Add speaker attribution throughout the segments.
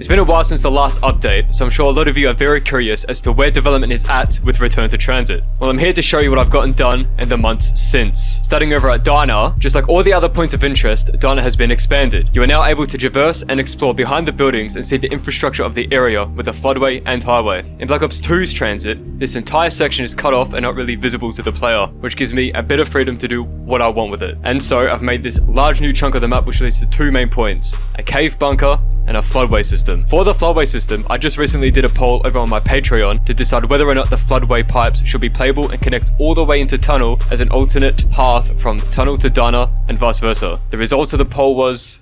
Speaker 1: It's been a while since the last update, so I'm sure a lot of you are very curious as to where development is at with Return to TranZit. Well, I'm here to show you what I've gotten done in the months since. Starting over at Diner, just like all the other points of interest, Diner has been expanded. You are now able to traverse and explore behind the buildings and see the infrastructure of the area with the floodway and highway. In Black Ops 2's TranZit, this entire section is cut off and not really visible to the player, which gives me a bit of freedom to do what I want with it. And so I've made this large new chunk of the map which leads to two main points, a cave bunker and a floodway system. For the floodway system, I just recently did a poll over on my Patreon to decide whether or not the floodway pipes should be playable and connect all the way into tunnel as an alternate path from tunnel to Diner and vice versa. The result of the poll was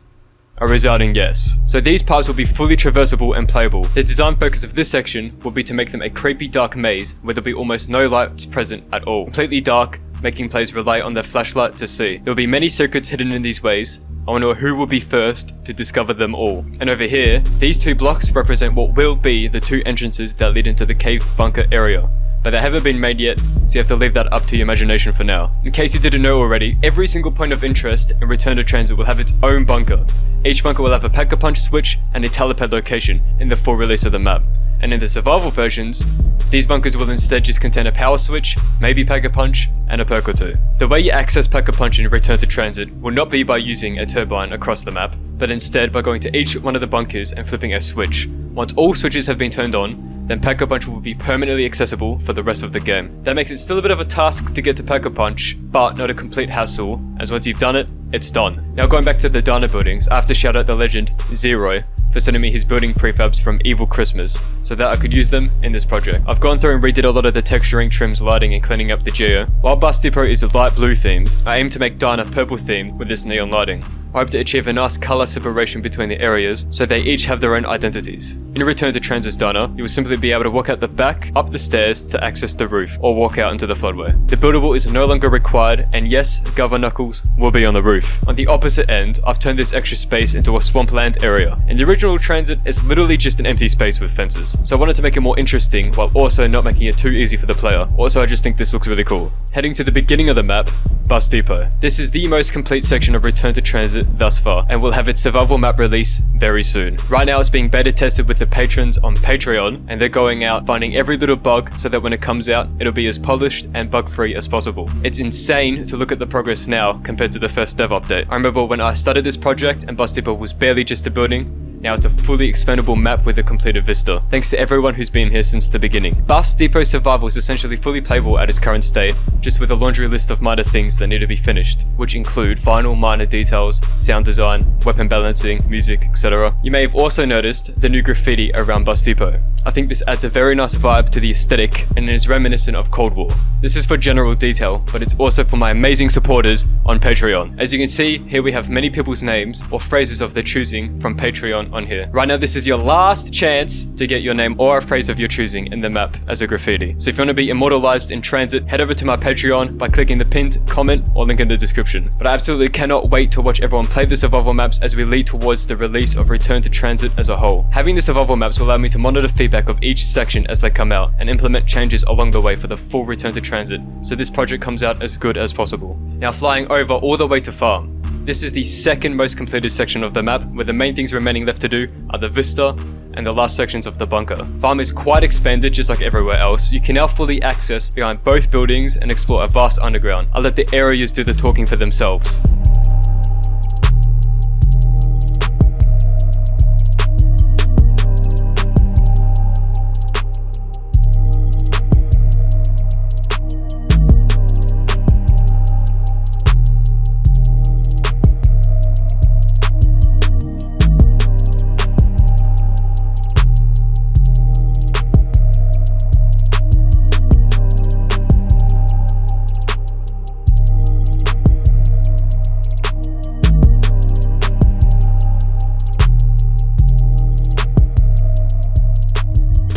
Speaker 1: a resounding yes. So these pipes will be fully traversable and playable. The design focus of this section will be to make them a creepy dark maze where there'll be almost no lights present at all. Completely dark, making players rely on their flashlight to see. There will be many secrets hidden in these ways. I want to know who will be first to discover them all. And over here, these two blocks represent what will be the two entrances that lead into the cave bunker area. But they haven't been made yet, so you have to leave that up to your imagination for now. In case you didn't know already, every single point of interest in Return to TranZit will have its own bunker. Each bunker will have a Pack-a-Punch switch and a telepad location in the full release of the map. And in the survival versions, these bunkers will instead just contain a power switch, maybe Pack-a-Punch, and a perk or two. The way you access Pack-a-Punch in Return to TranZit will not be by using a turbine across the map, but instead by going to each one of the bunkers and flipping a switch. Once all switches have been turned on, then Pack-a-Punch will be permanently accessible for the rest of the game. That makes it still a bit of a task to get to Pack-a-Punch, but not a complete hassle, as once you've done it, it's done. Now going back to the Diner buildings, I have to shout out the legend Zero for sending me his building prefabs from Evil Christmas, so that I could use them in this project. I've gone through and redid a lot of the texturing, trims, lighting and cleaning up the geo. While Bus Depot is light blue themed, I aim to make Diner purple themed with this neon lighting. I hope to achieve a nice colour separation between the areas so they each have their own identities. In Return to TranZit's Diner, you will simply be able to walk out the back, up the stairs to access the roof, or walk out into the floodway. The buildable is no longer required, and yes, Governor Knuckles will be on the roof. On the opposite end, I've turned this extra space into a swampland area. In the original TranZit, it's literally just an empty space with fences, so I wanted to make it more interesting while also not making it too easy for the player. Also, I just think this looks really cool. Heading to the beginning of the map, Bus Depot. This is the most complete section of Return to TranZit thus far, and will have its survival map release very soon. Right now it's being beta tested with the patrons on Patreon, and they're going out finding every little bug so that when it comes out, it'll be as polished and bug-free as possible. It's insane to look at the progress now compared to the first dev update. I remember when I started this project and Bus Depot was barely just a building. Now it's a fully expandable map with a completed vista. Thanks to everyone who's been here since the beginning. Bus Depot Survival is essentially fully playable at its current state, just with a laundry list of minor things that need to be finished, which include final minor details, sound design, weapon balancing, music, etc. You may have also noticed the new graffiti around Bus Depot. I think this adds a very nice vibe to the aesthetic and is reminiscent of Cold War. This is for general detail, but it's also for my amazing supporters on Patreon. As you can see, here we have many people's names or phrases of their choosing from Patreon on here. Right now this is your last chance to get your name or a phrase of your choosing in the map as a graffiti. So if you want to be immortalized in TranZit, head over to my Patreon by clicking the pinned comment or link in the description. But I absolutely cannot wait to watch everyone play the survival maps as we lead towards the release of Return to TranZit as a whole. Having the survival maps will allow me to monitor feedback of each section as they come out and implement changes along the way for the full Return to TranZit, so this project comes out as good as possible. Now flying over all the way to Farm. This is the second most completed section of the map, where the main things remaining left to do are the vista and the last sections of the bunker. Farm is quite expanded just like everywhere else. You can now fully access behind both buildings and explore a vast underground. I'll let the areas do the talking for themselves.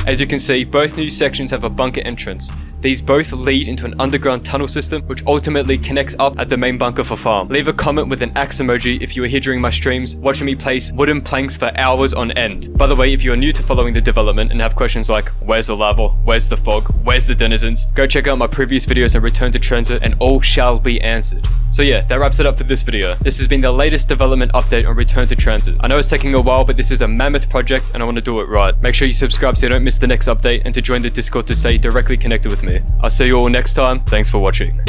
Speaker 1: As you can see, both new sections have a bunker entrance. These both lead into an underground tunnel system, which ultimately connects up at the main bunker for farm. Leave a comment with an axe emoji if you are here during my streams, watching me place wooden planks for hours on end. By the way, if you are new to following the development and have questions like, where's the lava, where's the fog, where's the denizens, go check out my previous videos on Return to TranZit and all shall be answered. So yeah, that wraps it up for this video. This has been the latest development update on Return to TranZit. I know it's taking a while, but this is a mammoth project and I want to do it right. Make sure you subscribe so you don't miss the next update and to join the Discord to stay directly connected with me. I'll see you all next time. Thanks for watching.